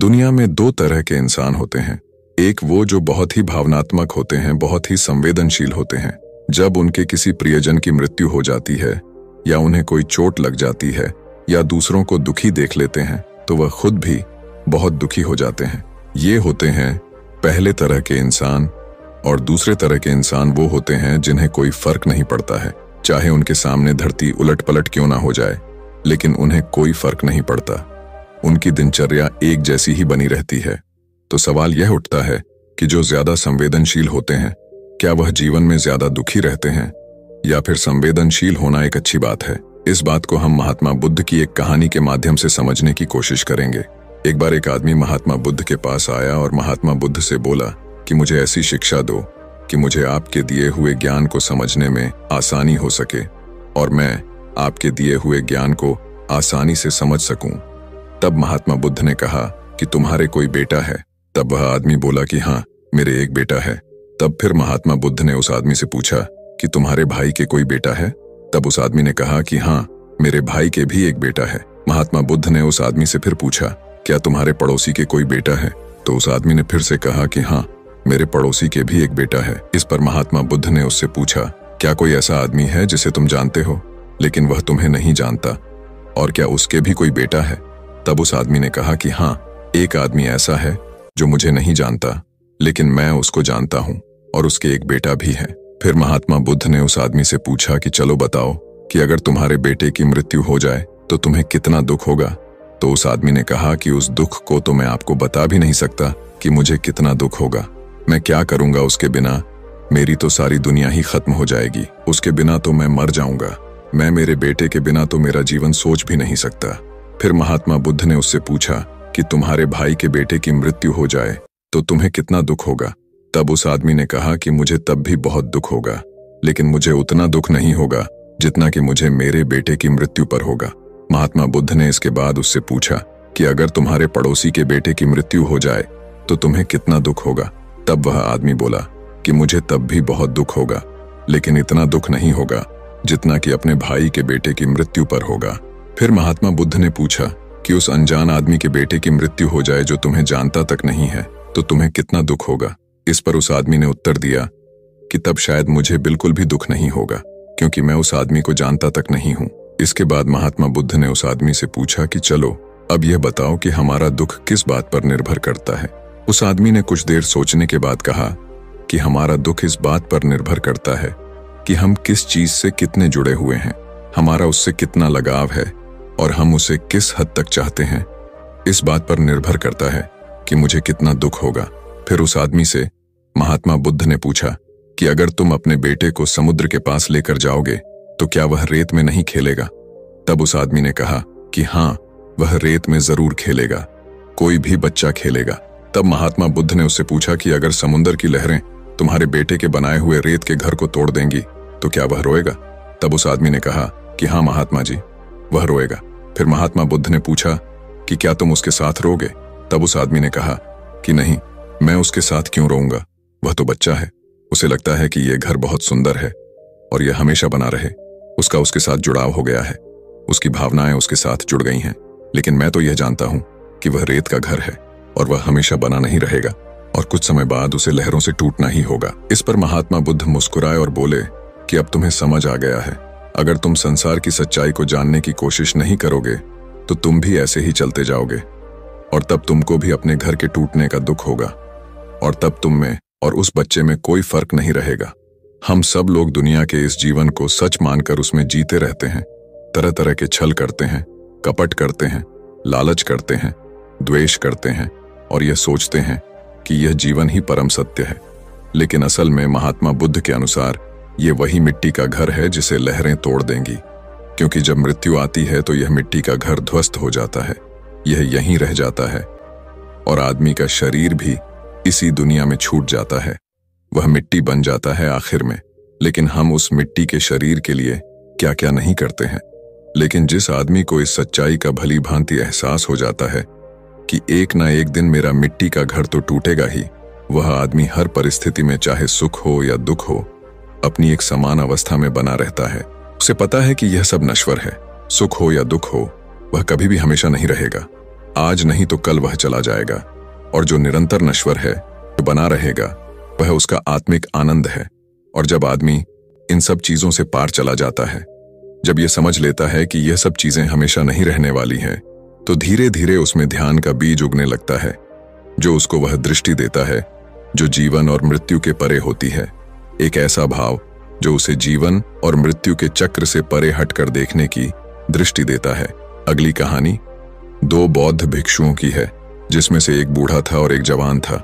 दुनिया में दो तरह के इंसान होते हैं। एक वो जो बहुत ही भावनात्मक होते हैं, बहुत ही संवेदनशील होते हैं। जब उनके किसी प्रियजन की मृत्यु हो जाती है या उन्हें कोई चोट लग जाती है या दूसरों को दुखी देख लेते हैं तो वह खुद भी बहुत दुखी हो जाते हैं। ये होते हैं पहले तरह के इंसान। और दूसरे तरह के इंसान वो होते हैं जिन्हें कोई फर्क नहीं पड़ता है, चाहे उनके सामने धरती उलट पलट क्यों ना हो जाए, लेकिन उन्हें कोई फर्क नहीं पड़ता। उनकी दिनचर्या एक जैसी ही बनी रहती है। तो सवाल यह उठता है कि जो ज्यादा संवेदनशील होते हैं, क्या वह जीवन में ज्यादा दुखी रहते हैं, या फिर संवेदनशील होना एक अच्छी बात है? इस बात को हम महात्मा बुद्ध की एक कहानी के माध्यम से समझने की कोशिश करेंगे। एक बार एक आदमी महात्मा बुद्ध के पास आया और महात्मा बुद्ध से बोला कि मुझे ऐसी शिक्षा दो कि मुझे आपके दिए हुए ज्ञान को समझने में आसानी हो सके और मैं आपके दिए हुए ज्ञान को आसानी से समझ सकूं। तब महात्मा बुद्ध ने कहा कि तुम्हारे कोई बेटा है? तब वह आदमी बोला कि हाँ, मेरे एक बेटा है। तब फिर महात्मा बुद्ध ने उस आदमी से पूछा कि तुम्हारे भाई के कोई बेटा है? तब उस आदमी ने कहा कि हाँ, मेरे भाई के भी एक बेटा है। महात्मा बुद्ध ने उस आदमी से फिर पूछा, क्या तुम्हारे पड़ोसी के कोई बेटा है? तो उस आदमी ने फिर से कहा कि हाँ, मेरे पड़ोसी के भी एक बेटा है। इस पर महात्मा बुद्ध ने उससे पूछा, क्या कोई ऐसा आदमी है जिसे तुम जानते हो लेकिन वह तुम्हें नहीं जानता, और क्या उसके भी कोई बेटा है? तब उस आदमी ने कहा कि हाँ, एक आदमी ऐसा है जो मुझे नहीं जानता लेकिन मैं उसको जानता हूँ और उसके एक बेटा भी है। फिर महात्मा बुद्ध ने उस आदमी से पूछा कि चलो बताओ कि अगर तुम्हारे बेटे की मृत्यु हो जाए तो तुम्हें कितना दुख होगा? तो उस आदमी ने कहा कि उस दुख को तो मैं आपको बता भी नहीं सकता कि मुझे कितना दुख होगा। मैं क्या करूंगा उसके बिना? मेरी तो सारी दुनिया ही खत्म हो जाएगी। उसके बिना तो मैं मर जाऊंगा। मैं मेरे बेटे के बिना तो मेरा जीवन सोच भी नहीं सकता। फिर महात्मा बुद्ध ने उससे पूछा कि तुम्हारे भाई के बेटे की मृत्यु हो जाए तो तुम्हें कितना दुख होगा? तब उस आदमी ने कहा कि मुझे तब भी बहुत दुख होगा, लेकिन मुझे उतना दुख नहीं होगा जितना कि मुझे मेरे बेटे की मृत्यु पर होगा। महात्मा बुद्ध ने इसके बाद उससे पूछा कि अगर तुम्हारे पड़ोसी के बेटे की मृत्यु हो जाए तो तुम्हें कितना दुख होगा? तब वह आदमी बोला कि मुझे तब भी बहुत दुख होगा, लेकिन इतना दुख नहीं होगा जितना कि अपने भाई के बेटे की मृत्यु पर होगा। फिर महात्मा बुद्ध ने पूछा कि उस अनजान आदमी के बेटे की मृत्यु हो जाए जो तुम्हें जानता तक नहीं है तो तुम्हें कितना दुख होगा? इस पर उस आदमी ने उत्तर दिया कि तब शायद मुझे बिल्कुल भी दुख नहीं होगा, क्योंकि मैं उस आदमी को जानता तक नहीं हूं। इसके बाद महात्मा बुद्ध ने उस आदमी से पूछा कि चलो अब यह बताओ कि हमारा दुख किस बात पर निर्भर करता है? उस आदमी ने कुछ देर सोचने के बाद कहा कि हमारा दुख इस बात पर निर्भर करता है कि हम किस चीज से कितने जुड़े हुए हैं, हमारा उससे कितना लगाव है और हम उसे किस हद तक चाहते हैं। इस बात पर निर्भर करता है कि मुझे कितना दुख होगा। फिर उस आदमी से महात्मा बुद्ध ने पूछा कि अगर तुम अपने बेटे को समुद्र के पास लेकर जाओगे तो क्या वह रेत में नहीं खेलेगा? तब उस आदमी ने कहा कि हाँ, वह रेत में जरूर खेलेगा, कोई भी बच्चा खेलेगा। तब महात्मा बुद्ध ने उससे पूछा कि अगर समुद्र की लहरें तुम्हारे बेटे के बनाए हुए रेत के घर को तोड़ देंगी तो क्या वह रोएगा? तब उस आदमी ने कहा कि हाँ महात्मा जी, वह रोएगा। फिर महात्मा बुद्ध ने पूछा कि क्या तुम उसके साथ रोगे? तब उस आदमी ने कहा कि नहीं, मैं उसके साथ क्यों रोऊंगा? वह तो बच्चा है, उसे लगता है कि यह घर बहुत सुंदर है और यह हमेशा बना रहे। उसका उसके साथ जुड़ाव हो गया है, उसकी भावनाएं उसके साथ जुड़ गई हैं। लेकिन मैं तो यह जानता हूं कि वह रेत का घर है और वह हमेशा बना नहीं रहेगा और कुछ समय बाद उसे लहरों से टूटना ही होगा। इस पर महात्मा बुद्ध मुस्कुराए और बोले कि अब तुम्हें समझ आ गया है। अगर तुम संसार की सच्चाई को जानने की कोशिश नहीं करोगे तो तुम भी ऐसे ही चलते जाओगे और तब तुमको भी अपने घर के टूटने का दुख होगा और तब तुम में और उस बच्चे में कोई फर्क नहीं रहेगा। हम सब लोग दुनिया के इस जीवन को सच मानकर उसमें जीते रहते हैं, तरह तरह के छल करते हैं, कपट करते हैं, लालच करते हैं, द्वेष करते हैं और यह सोचते हैं कि यह जीवन ही परम सत्य है। लेकिन असल में महात्मा बुद्ध के अनुसार यह वही मिट्टी का घर है जिसे लहरें तोड़ देंगी, क्योंकि जब मृत्यु आती है तो यह मिट्टी का घर ध्वस्त हो जाता है, यह यहीं रह जाता है और आदमी का शरीर भी इसी दुनिया में छूट जाता है, वह मिट्टी बन जाता है आखिर में। लेकिन हम उस मिट्टी के शरीर के लिए क्या क्या नहीं करते हैं। लेकिन जिस आदमी को इस सच्चाई का भली भांति एहसास हो जाता है कि एक ना एक दिन मेरा मिट्टी का घर तो टूटेगा ही, वह आदमी हर परिस्थिति में, चाहे सुख हो या दुख हो, अपनी एक समान अवस्था में बना रहता है। उसे पता है कि यह सब नश्वर है, सुख हो या दुख हो, वह कभी भी हमेशा नहीं रहेगा। आज नहीं तो कल वह चला जाएगा, और जो निरंतर नश्वर है, जो बना रहेगा, वह उसका आत्मिक आनंद है। और जब आदमी इन सब चीजों से पार चला जाता है, जब यह समझ लेता है कि यह सब चीजें हमेशा नहीं रहने वाली हैं, तो धीरे धीरे उसमें ध्यान का बीज उगने लगता है, जो उसको वह दृष्टि देता है जो जीवन और मृत्यु के परे होती है। एक ऐसा भाव जो उसे जीवन और मृत्यु के चक्र से परे हटकर देखने की दृष्टि देता है। अगली कहानी 2 बौद्ध भिक्षुओं की है, जिसमें से एक बूढ़ा था और एक जवान था।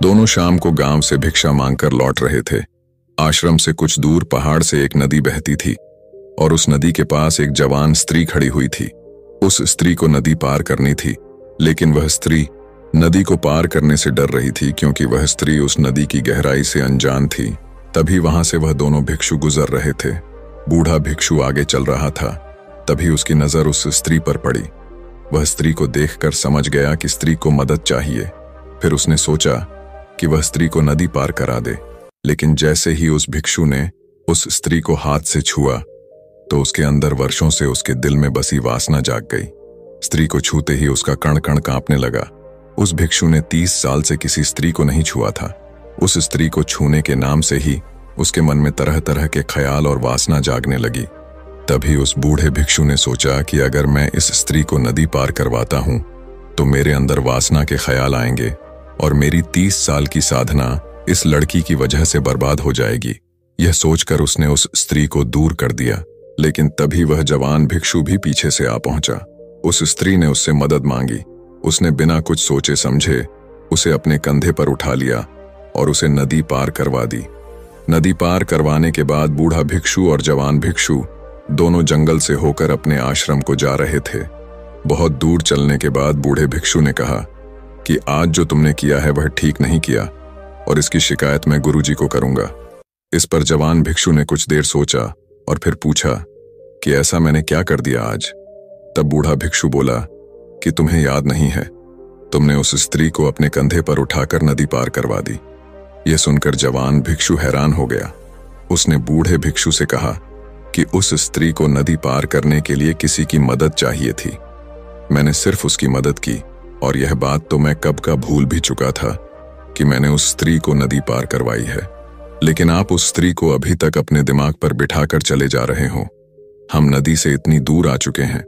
दोनों शाम को गांव से भिक्षा मांगकर लौट रहे थे। आश्रम से कुछ दूर पहाड़ से एक नदी बहती थी, और उस नदी के पास एक जवान स्त्री खड़ी हुई थी। उस स्त्री को नदी पार करनी थी, लेकिन वह स्त्री नदी को पार करने से डर रही थी, क्योंकि वह स्त्री उस नदी की गहराई से अनजान थी। तभी वहां से वह दोनों भिक्षु गुजर रहे थे। बूढ़ा भिक्षु आगे चल रहा था, तभी उसकी नजर उस स्त्री पर पड़ी। वह स्त्री को देखकर समझ गया कि स्त्री को मदद चाहिए। फिर उसने सोचा कि वह स्त्री को नदी पार करा दे, लेकिन जैसे ही उस भिक्षु ने उस स्त्री को हाथ से छुआ, तो उसके अंदर वर्षों से उसके दिल में बसी वासना जाग गई। स्त्री को छूते ही उसका कण कण कांपने लगा। उस भिक्षु ने 30 साल से किसी स्त्री को नहीं छुआ था। उस स्त्री को छूने के नाम से ही उसके मन में तरह तरह के ख्याल और वासना जागने लगी। तभी उस बूढ़े भिक्षु ने सोचा कि अगर मैं इस स्त्री को नदी पार करवाता हूं, तो मेरे अंदर वासना के ख्याल आएंगे और मेरी 30 साल की साधना इस लड़की की वजह से बर्बाद हो जाएगी। यह सोचकर उसने उस स्त्री को दूर कर दिया, लेकिन तभी वह जवान भिक्षु भी पीछे से आ पहुंचा। उस स्त्री ने उससे मदद मांगी। उसने बिना कुछ सोचे समझे उसे अपने कंधे पर उठा लिया और उसे नदी पार करवा दी। नदी पार करवाने के बाद बूढ़ा भिक्षु और जवान भिक्षु दोनों जंगल से होकर अपने आश्रम को जा रहे थे। बहुत दूर चलने के बाद बूढ़े भिक्षु ने कहा कि आज जो तुमने किया है वह ठीक नहीं किया, और इसकी शिकायत मैं गुरुजी को करूंगा। इस पर जवान भिक्षु ने कुछ देर सोचा और फिर पूछा कि ऐसा मैंने क्या कर दिया आज। तब बूढ़ा भिक्षु बोला कि तुम्हें याद नहीं है, तुमने उस स्त्री को अपने कंधे पर उठाकर नदी पार करवा दी। यह सुनकर जवान भिक्षु हैरान हो गया। उसने बूढ़े भिक्षु से कहा कि उस स्त्री को नदी पार करने के लिए किसी की मदद चाहिए थी। मैंने सिर्फ उसकी मदद की, और यह बात तो मैं कब का भूल भी चुका था कि मैंने उस स्त्री को नदी पार करवाई है। लेकिन आप उस स्त्री को अभी तक अपने दिमाग पर बिठाकर चले जा रहे हो। हम नदी से इतनी दूर आ चुके हैं,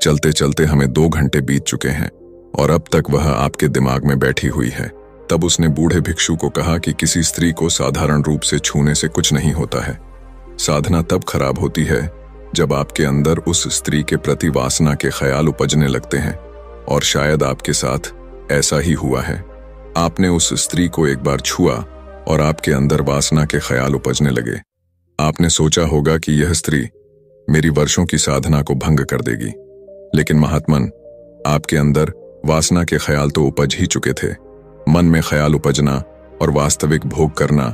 चलते चलते हमें 2 घंटे बीत चुके हैं, और अब तक वह आपके दिमाग में बैठी हुई है। तब उसने बूढ़े भिक्षु को कहा कि किसी स्त्री को साधारण रूप से छूने से कुछ नहीं होता है। साधना तब खराब होती है जब आपके अंदर उस स्त्री के प्रति वासना के ख्याल उपजने लगते हैं, और शायद आपके साथ ऐसा ही हुआ है। आपने उस स्त्री को एक बार छुआ और आपके अंदर वासना के ख्याल उपजने लगे। आपने सोचा होगा कि यह स्त्री मेरी वर्षों की साधना को भंग कर देगी, लेकिन महात्मन, आपके अंदर वासना के ख्याल तो उपज ही चुके थे। मन में ख्याल उपजना और वास्तविक भोग करना,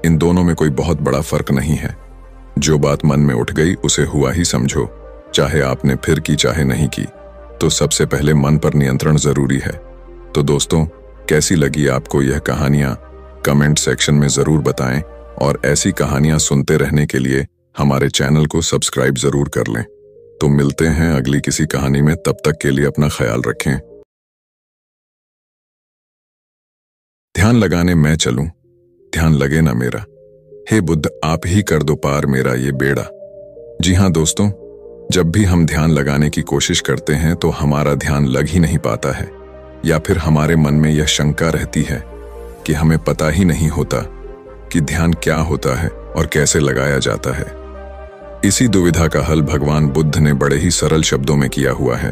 इन दोनों में कोई बहुत बड़ा फर्क नहीं है। जो बात मन में उठ गई उसे हुआ ही समझो, चाहे आपने फिर की चाहे नहीं की। तो सबसे पहले मन पर नियंत्रण जरूरी है। तो दोस्तों, कैसी लगी आपको यह कहानियां? कमेंट सेक्शन में जरूर बताएं, और ऐसी कहानियां सुनते रहने के लिए हमारे चैनल को सब्सक्राइब जरूर कर लें। तो मिलते हैं अगली किसी कहानी में, तब तक के लिए अपना ख्याल रखें। ध्यान लगाने मैं चलूं, ध्यान लगे ना मेरा। हे बुद्ध, आप ही कर दो पार मेरा ये बेड़ा। जी हाँ दोस्तों, जब भी हम ध्यान लगाने की कोशिश करते हैं तो हमारा ध्यान लग ही नहीं पाता है, या फिर हमारे मन में यह शंका रहती है कि हमें पता ही नहीं होता कि ध्यान क्या होता है और कैसे लगाया जाता है। इसी दुविधा का हल भगवान बुद्ध ने बड़े ही सरल शब्दों में किया हुआ है।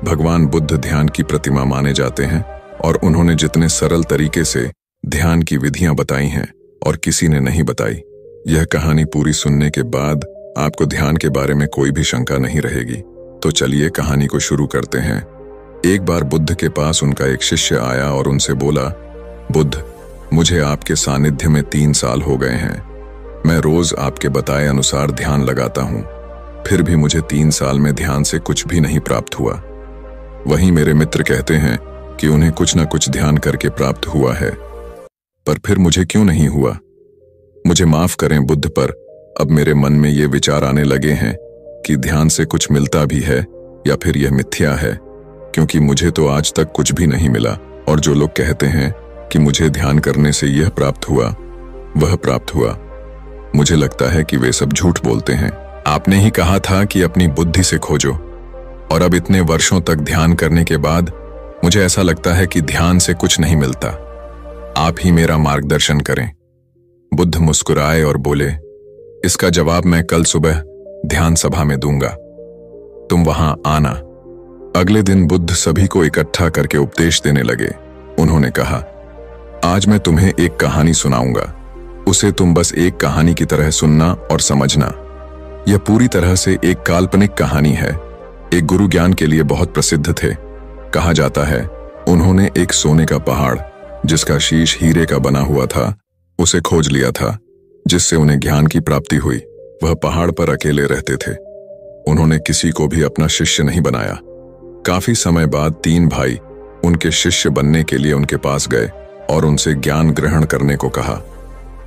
भगवान बुद्ध ध्यान की प्रतिमा माने जाते हैं, और उन्होंने जितने सरल तरीके से ध्यान की विधियां बताई हैं और किसी ने नहीं बताई। यह कहानी पूरी सुनने के बाद आपको ध्यान के बारे में कोई भी शंका नहीं रहेगी। तो चलिए कहानी को शुरू करते हैं। एक बार बुद्ध के पास उनका एक शिष्य आया और उनसे बोला, बुद्ध, मुझे आपके सानिध्य में 3 साल हो गए हैं। मैं रोज आपके बताए अनुसार ध्यान लगाता हूं, फिर भी मुझे 3 साल में ध्यान से कुछ भी नहीं प्राप्त हुआ। वहीं मेरे मित्र कहते हैं कि उन्हें कुछ न कुछ ध्यान करके प्राप्त हुआ है, पर फिर मुझे क्यों नहीं हुआ? मुझे माफ करें बुद्ध, पर अब मेरे मन में ये विचार आने लगे हैं कि ध्यान से कुछ मिलता भी है या फिर यह मिथ्या है। क्योंकि मुझे तो आज तक कुछ भी नहीं मिला, और जो लोग कहते हैं कि मुझे ध्यान करने से यह प्राप्त हुआ, वह प्राप्त हुआ, मुझे लगता है कि वे सब झूठ बोलते हैं। आपने ही कहा था कि अपनी बुद्धि से खोजो, और अब इतने वर्षों तक ध्यान करने के बाद मुझे ऐसा लगता है कि ध्यान से कुछ नहीं मिलता। आप ही मेरा मार्गदर्शन करें। बुद्ध मुस्कुराए और बोले, इसका जवाब मैं कल सुबह ध्यान सभा में दूंगा, तुम वहां आना। अगले दिन बुद्ध सभी को इकट्ठा करके उपदेश देने लगे। उन्होंने कहा, आज मैं तुम्हें एक कहानी सुनाऊंगा, उसे तुम बस एक कहानी की तरह सुनना और समझना। यह पूरी तरह से एक काल्पनिक कहानी है। एक गुरु ज्ञान के लिए बहुत प्रसिद्ध थे। कहा जाता है उन्होंने एक सोने का पहाड़, जिसका शीश हीरे का बना हुआ था, उसे खोज लिया था, जिससे उन्हें ज्ञान की प्राप्ति हुई। वह पहाड़ पर अकेले रहते थे। उन्होंने किसी को भी अपना शिष्य नहीं बनाया। काफी समय बाद 3 भाई उनके शिष्य बनने के लिए उनके पास गए और उनसे ज्ञान ग्रहण करने को कहा।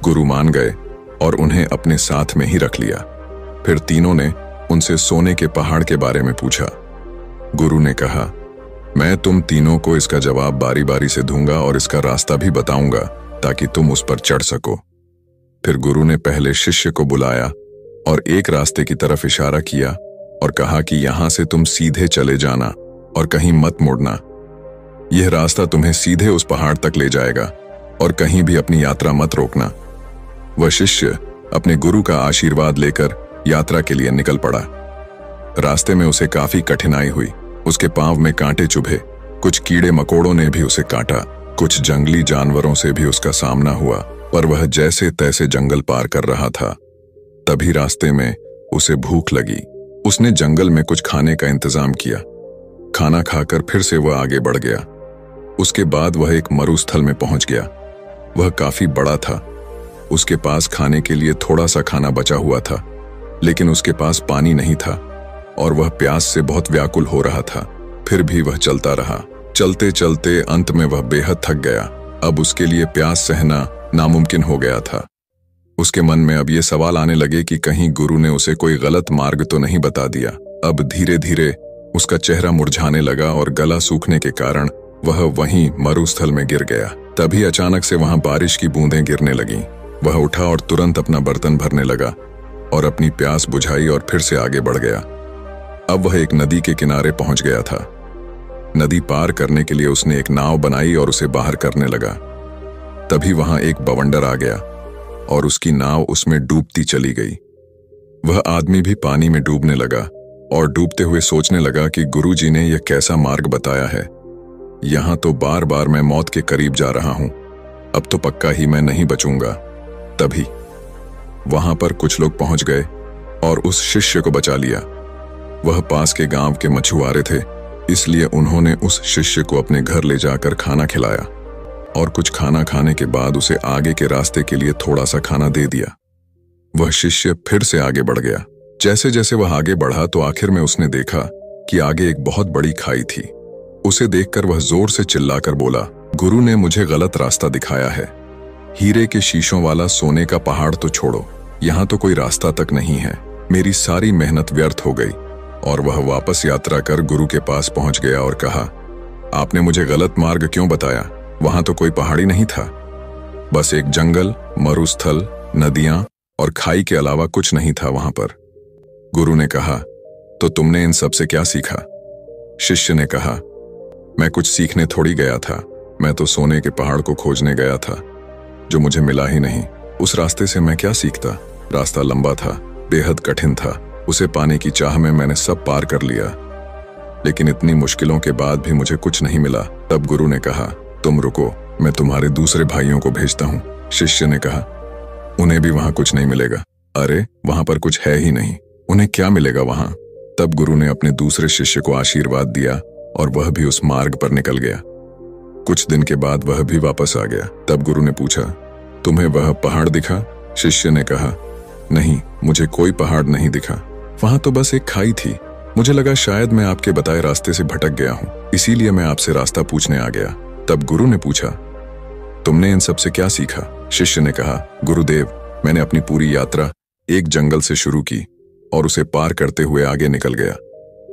गुरु मान गए और उन्हें अपने साथ में ही रख लिया। फिर तीनों ने उनसे सोने के पहाड़ के बारे में पूछा। गुरु ने कहा, मैं तुम तीनों को इसका जवाब बारी बारी से दूंगा और इसका रास्ता भी बताऊंगा ताकि तुम उस पर चढ़ सको। फिर गुरु ने पहले शिष्य को बुलाया और एक रास्ते की तरफ इशारा किया और कहा कि यहां से तुम सीधे चले जाना और कहीं मत मुड़ना। यह रास्ता तुम्हें सीधे उस पहाड़ तक ले जाएगा और कहीं भी अपनी यात्रा मत रोकना। वह शिष्य अपने गुरु का आशीर्वाद लेकर यात्रा के लिए निकल पड़ा। रास्ते में उसे काफी कठिनाई हुई। उसके पांव में कांटे चुभे, कुछ कीड़े मकोड़ों ने भी उसे काटा, कुछ जंगली जानवरों से भी उसका सामना हुआ, पर वह जैसे तैसे जंगल पार कर रहा था। तभी रास्ते में उसे भूख लगी। उसने जंगल में कुछ खाने का इंतजाम किया। खाना खाकर फिर से वह आगे बढ़ गया। उसके बाद वह एक मरुस्थल में पहुंच गया। वह काफी बड़ा था। उसके पास खाने के लिए थोड़ा सा खाना बचा हुआ था, लेकिन उसके पास पानी नहीं था और वह प्यास से बहुत व्याकुल हो रहा था। फिर भी वह चलता रहा। चलते चलते अंत में वह बेहद थक गया। अब उसके लिए प्यास सहना नामुमकिन हो गया था। उसके मन में अब ये सवाल आने लगे कि कहीं गुरु ने उसे कोई गलत मार्ग तो नहीं बता दिया। अब धीरे धीरे उसका चेहरा मुरझाने लगा और गला सूखने के कारण वह वहीं मरुस्थल में गिर गया। तभी अचानक से वहां बारिश की बूंदें गिरने लगीं। वह उठा और तुरंत अपना बर्तन भरने लगा और अपनी प्यास बुझाई और फिर से आगे बढ़ गया। अब वह एक नदी के किनारे पहुंच गया था। नदी पार करने के लिए उसने एक नाव बनाई और उसे बाहर करने लगा। तभी वहां एक बवंडर आ गया और उसकी नाव उसमें डूबती चली गई। वह आदमी भी पानी में डूबने लगा और डूबते हुए सोचने लगा कि गुरुजी ने यह कैसा मार्ग बताया है। यहां तो बार बार मैं मौत के करीब जा रहा हूं, अब तो पक्का ही मैं नहीं बचूंगा। तभी वहां पर कुछ लोग पहुंच गए और उस शिष्य को बचा लिया। वह पास के गांव के मछुआरे थे, इसलिए उन्होंने उस शिष्य को अपने घर ले जाकर खाना खिलाया और कुछ खाना खाने के बाद उसे आगे के रास्ते के लिए थोड़ा सा खाना दे दिया। वह शिष्य फिर से आगे बढ़ गया। जैसे जैसे वह आगे बढ़ा तो आखिर में उसने देखा कि आगे एक बहुत बड़ी खाई थी। उसे देखकर वह जोर से चिल्लाकर बोला, गुरु ने मुझे गलत रास्ता दिखाया है। हीरे के शीशों वाला सोने का पहाड़ तो छोड़ो, यहाँ तो कोई रास्ता तक नहीं है। मेरी सारी मेहनत व्यर्थ हो गई। और वह वापस यात्रा कर गुरु के पास पहुंच गया और कहा, आपने मुझे गलत मार्ग क्यों बताया? वहां तो कोई पहाड़ी नहीं था, बस एक जंगल, मरुस्थल, नदियां और खाई के अलावा कुछ नहीं था वहां पर। गुरु ने कहा, तो तुमने इन सब से क्या सीखा? शिष्य ने कहा, मैं कुछ सीखने थोड़ी गया था, मैं तो सोने के पहाड़ को खोजने गया था, जो मुझे मिला ही नहीं। उस रास्ते से मैं क्या सीखता? रास्ता लंबा था, बेहद कठिन था। उसे पाने की चाह में मैंने सब पार कर लिया, लेकिन इतनी मुश्किलों के बाद भी मुझे कुछ नहीं मिला। तब गुरु ने कहा, तुम रुको, मैं तुम्हारे दूसरे भाइयों को भेजता हूँ। शिष्य ने कहा, उन्हें भी वहां कुछ नहीं मिलेगा। अरे, वहां पर कुछ है ही नहीं, उन्हें क्या मिलेगा वहां? तब गुरु ने अपने दूसरे शिष्य को आशीर्वाद दिया और वह भी उस मार्ग पर निकल गया। कुछ दिन के बाद वह भी वापस आ गया। तब गुरु ने पूछा, तुम्हें वह पहाड़ दिखा? शिष्य ने कहा, नहीं, मुझे कोई पहाड़ नहीं दिखा, वहां तो बस एक खाई थी। मुझे लगा शायद मैं आपके बताए रास्ते से भटक गया हूं, इसीलिए मैं आपसे रास्ता पूछने आ गया। तब गुरु ने पूछा, तुमने इन सब से क्या सीखा? शिष्य ने कहा, गुरुदेव, मैंने अपनी पूरी यात्रा एक जंगल से शुरू की और उसे पार करते हुए आगे निकल गया।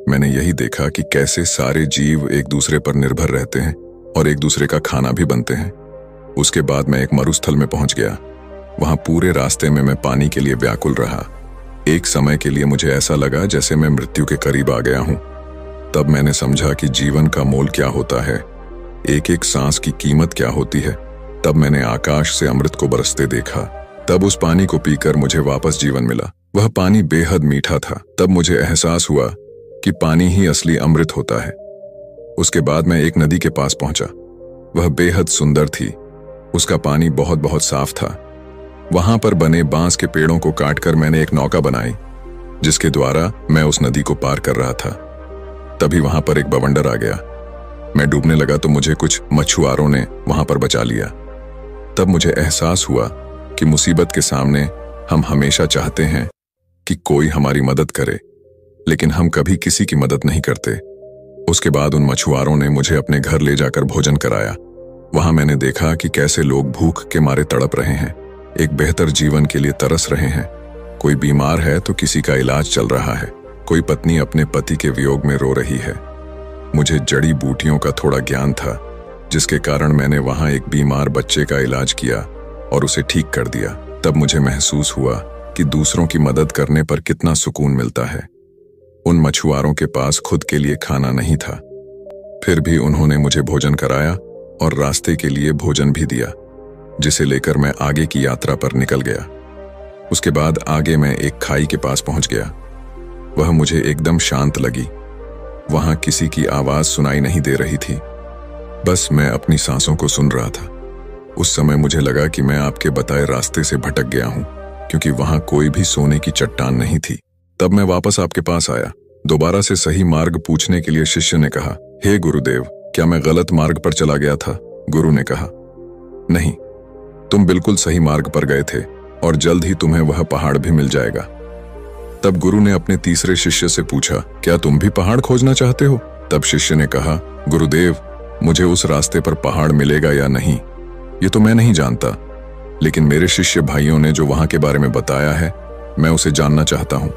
मैंने यही देखा कि कैसे सारे जीव एक दूसरे पर निर्भर रहते हैं और एक दूसरे का खाना भी बनते हैं। उसके बाद मैं एक मरुस्थल में पहुंच गया। वहां पूरे रास्ते में मैं पानी के लिए व्याकुल रहा। एक समय के लिए मुझे ऐसा लगा जैसे मैं मृत्यु के करीब आ गया हूं। तब मैंने समझा कि जीवन का मोल क्या होता है, एक एक सांस की कीमत क्या होती है। तब मैंने आकाश से अमृत को बरसते देखा। तब उस पानी को पीकर मुझे वापस जीवन मिला। वह पानी बेहद मीठा था। तब मुझे एहसास हुआ कि पानी ही असली अमृत होता है। उसके बाद मैं एक नदी के पास पहुंचा। वह बेहद सुंदर थी। उसका पानी बहुत बहुत साफ था। वहां पर बने बांस के पेड़ों को काटकर मैंने एक नौका बनाई, जिसके द्वारा मैं उस नदी को पार कर रहा था। तभी वहां पर एक बवंडर आ गया। मैं डूबने लगा तो मुझे कुछ मछुआरों ने वहां पर बचा लिया। तब मुझे एहसास हुआ कि मुसीबत के सामने हम हमेशा चाहते हैं कि कोई हमारी मदद करे, लेकिन हम कभी किसी की मदद नहीं करते। उसके बाद उन मछुआरों ने मुझे अपने घर ले जाकर भोजन कराया। वहां मैंने देखा कि कैसे लोग भूख के मारे तड़प रहे हैं, एक बेहतर जीवन के लिए तरस रहे हैं। कोई बीमार है तो किसी का इलाज चल रहा है। कोई पत्नी अपने पति के वियोग में रो रही है। मुझे जड़ी बूटियों का थोड़ा ज्ञान था, जिसके कारण मैंने वहां एक बीमार बच्चे का इलाज किया और उसे ठीक कर दिया। तब मुझे महसूस हुआ कि दूसरों की मदद करने पर कितना सुकून मिलता है। उन मछुआरों के पास खुद के लिए खाना नहीं था, फिर भी उन्होंने मुझे भोजन कराया और रास्ते के लिए भोजन भी दिया, जिसे लेकर मैं आगे की यात्रा पर निकल गया। उसके बाद आगे मैं एक खाई के पास पहुंच गया। वह मुझे एकदम शांत लगी। वहां किसी की आवाज सुनाई नहीं दे रही थी, बस मैं अपनी सांसों को सुन रहा था। उस समय मुझे लगा कि मैं आपके बताए रास्ते से भटक गया हूं, क्योंकि वहां कोई भी सोने की चट्टान नहीं थी। तब मैं वापस आपके पास आया। दोबारा से सही मार्ग पूछने के लिए शिष्य ने कहा, हे गुरुदेव, क्या मैं गलत मार्ग पर चला गया था? गुरु ने कहा, नहीं, तुम बिल्कुल सही मार्ग पर गए थे और जल्द ही तुम्हें वह पहाड़ भी मिल जाएगा। तब गुरु ने अपने तीसरे शिष्य से पूछा, क्या तुम भी पहाड़ खोजना चाहते हो? तब शिष्य ने कहा, गुरुदेव, मुझे उस रास्ते पर पहाड़ मिलेगा या नहीं, ये तो मैं नहीं जानता, लेकिन मेरे शिष्य भाइयों ने जो वहां के बारे में बताया है, मैं उसे जानना चाहता हूं।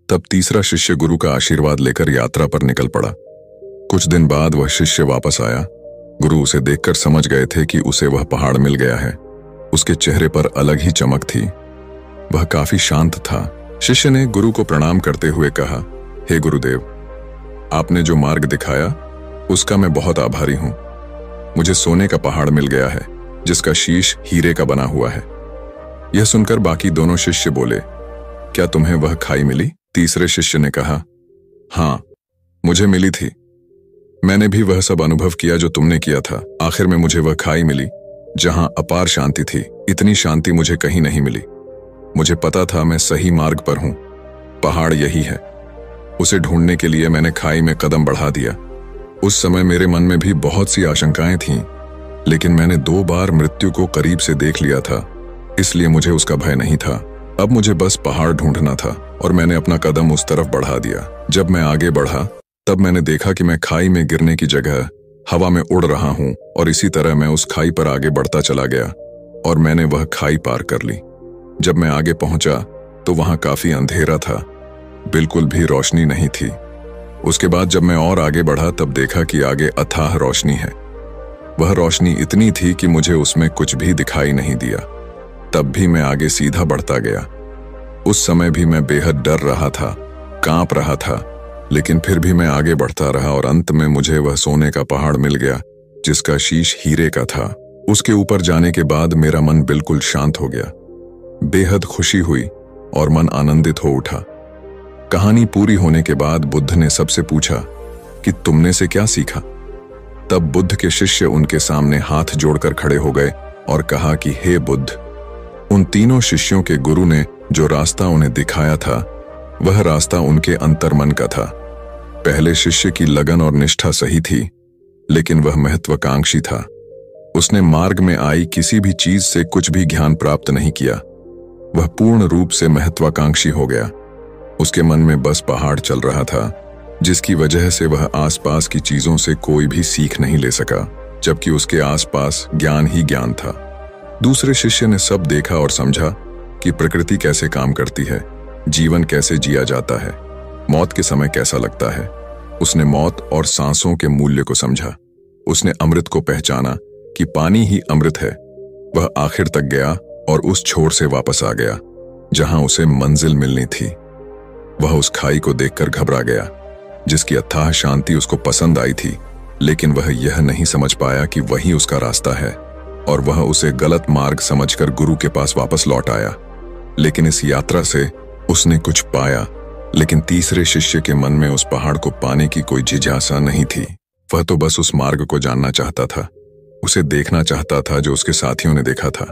तब तीसरा शिष्य गुरु का आशीर्वाद लेकर यात्रा पर निकल पड़ा। कुछ दिन बाद वह शिष्य वापस आया। गुरु उसे देखकर समझ गए थे कि उसे वह पहाड़ मिल गया है। उसके चेहरे पर अलग ही चमक थी। वह काफी शांत था। शिष्य ने गुरु को प्रणाम करते हुए कहा, हे गुरुदेव, आपने जो मार्ग दिखाया उसका मैं बहुत आभारी हूं। मुझे सोने का पहाड़ मिल गया है, जिसका शीश हीरे का बना हुआ है। यह सुनकर बाकी दोनों शिष्य बोले, क्या तुम्हें वह खाई मिली? तीसरे शिष्य ने कहा, हां, मुझे मिली थी। मैंने भी वह सब अनुभव किया जो तुमने किया था। आखिर में मुझे वह खाई मिली जहां अपार शांति थी। इतनी शांति मुझे कहीं नहीं मिली। मुझे पता था मैं सही मार्ग पर हूं। पहाड़ यही है। उसे ढूंढने के लिए मैंने खाई में कदम बढ़ा दिया। उस समय मेरे मन में भी बहुत सी आशंकाएं थीं, लेकिन मैंने 2 बार मृत्यु को करीब से देख लिया था, इसलिए मुझे उसका भय नहीं था। अब मुझे बस पहाड़ ढूंढना था और मैंने अपना कदम उस तरफ बढ़ा दिया। जब मैं आगे बढ़ा तब मैंने देखा कि मैं खाई में गिरने की जगह हवा में उड़ रहा हूं और इसी तरह मैं उस खाई पर आगे बढ़ता चला गया और मैंने वह खाई पार कर ली। जब मैं आगे पहुंचा तो वहां काफी अंधेरा था, बिल्कुल भी रोशनी नहीं थी। उसके बाद जब मैं और आगे बढ़ा तब देखा कि आगे अथाह रोशनी है। वह रोशनी इतनी थी कि मुझे उसमें कुछ भी दिखाई नहीं दिया। तब भी मैं आगे सीधा बढ़ता गया। उस समय भी मैं बेहद डर रहा था, कांप रहा था, लेकिन फिर भी मैं आगे बढ़ता रहा और अंत में मुझे वह सोने का पहाड़ मिल गया, जिसका शीश हीरे का था। उसके ऊपर जाने के बाद मेरा मन बिल्कुल शांत हो गया। बेहद खुशी हुई और मन आनंदित हो उठा। कहानी पूरी होने के बाद बुद्ध ने सबसे पूछा कि तुमने से क्या सीखा? तब बुद्ध के शिष्य उनके सामने हाथ जोड़कर खड़े हो गए और कहा कि हे बुद्ध, उन तीनों शिष्यों के गुरु ने जो रास्ता उन्हें दिखाया था, वह रास्ता उनके अंतर्मन का था। पहले शिष्य की लगन और निष्ठा सही थी, लेकिन वह महत्वाकांक्षी था। उसने मार्ग में आई किसी भी चीज से कुछ भी ज्ञान प्राप्त नहीं किया। वह पूर्ण रूप से महत्वाकांक्षी हो गया। उसके मन में बस पहाड़ चल रहा था, जिसकी वजह से वह आसपास की चीजों से कोई भी सीख नहीं ले सका, जबकि उसके आसपास ज्ञान ही ज्ञान था। दूसरे शिष्य ने सब देखा और समझा कि प्रकृति कैसे काम करती है, जीवन कैसे जिया जाता है। मौत के समय कैसा लगता है। उसने मौत और सांसों के मूल्य को समझा। उसने अमृत को पहचाना कि पानी ही अमृत है। वह आखिर तक गया और उस छोर से वापस आ गया जहां उसे मंजिल मिलनी थी। वह उस खाई को देखकर घबरा गया जिसकी अथाह शांति उसको पसंद आई थी, लेकिन वह यह नहीं समझ पाया कि वही उसका रास्ता है, और वह उसे गलत मार्ग समझकर गुरु के पास वापस लौट आया। लेकिन इस यात्रा से उसने कुछ पाया, लेकिन तीसरे शिष्य के मन में उस पहाड़ को पाने की कोई जिज्ञासा नहीं थी। वह तो बस उस मार्ग को जानना चाहता था, उसे देखना चाहता था जो उसके साथियों ने देखा था।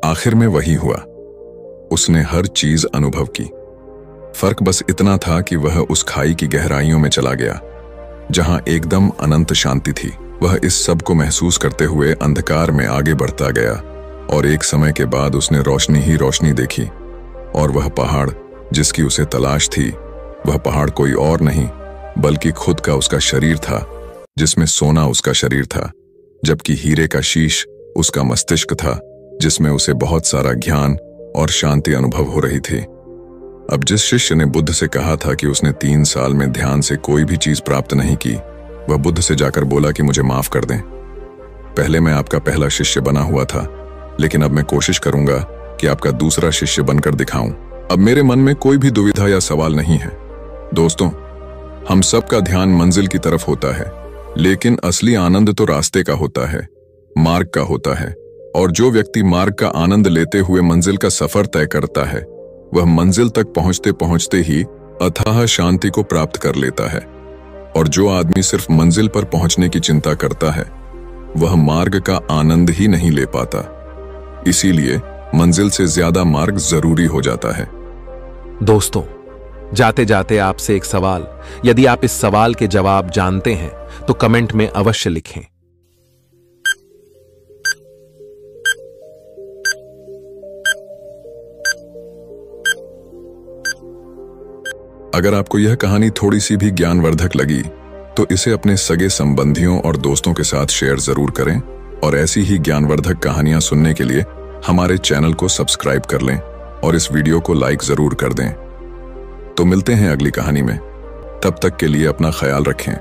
आखिर में वही हुआ। उसने हर चीज अनुभव की। फर्क बस इतना था कि वह उस खाई की गहराइयों में चला गया जहां एकदम अनंत शांति थी। वह इस सब को महसूस करते हुए अंधकार में आगे बढ़ता गया, और एक समय के बाद उसने रोशनी ही रोशनी देखी। और वह पहाड़ जिसकी उसे तलाश थी, वह पहाड़ कोई और नहीं बल्कि खुद का उसका शरीर था, जिसमें सोना उसका शरीर था, जबकि हीरे का शीश उसका मस्तिष्क था, जिसमें उसे बहुत सारा ज्ञान और शांति अनुभव हो रही थी। अब जिस शिष्य ने बुद्ध से कहा था कि उसने 3 साल में ध्यान से कोई भी चीज प्राप्त नहीं की, वह बुद्ध से जाकर बोला कि मुझे माफ कर दें। पहले मैं आपका पहला शिष्य बना हुआ था, लेकिन अब मैं कोशिश करूंगा कि आपका दूसरा शिष्य बनकर दिखाऊं। अब मेरे मन में कोई भी दुविधा या सवाल नहीं है। दोस्तों, हम सबका ध्यान मंजिल की तरफ होता है, लेकिन असली आनंद तो रास्ते का होता है, मार्ग का होता है। और जो व्यक्ति मार्ग का आनंद लेते हुए मंजिल का सफर तय करता है, वह मंजिल तक पहुंचते पहुंचते ही अथाह शांति को प्राप्त कर लेता है। और जो आदमी सिर्फ मंजिल पर पहुंचने की चिंता करता है, वह मार्ग का आनंद ही नहीं ले पाता। इसीलिए मंजिल से ज्यादा मार्ग जरूरी हो जाता है। दोस्तों, जाते जाते आपसे एक सवाल। यदि आप इस सवाल के जवाब जानते हैं तो कमेंट में अवश्य लिखें। अगर आपको यह कहानी थोड़ी सी भी ज्ञानवर्धक लगी तो इसे अपने सगे संबंधियों और दोस्तों के साथ शेयर जरूर करें, और ऐसी ही ज्ञानवर्धक कहानियां सुनने के लिए हमारे चैनल को सब्सक्राइब कर लें और इस वीडियो को लाइक जरूर कर दें। तो मिलते हैं अगली कहानी में। तब तक के लिए अपना ख्याल रखें।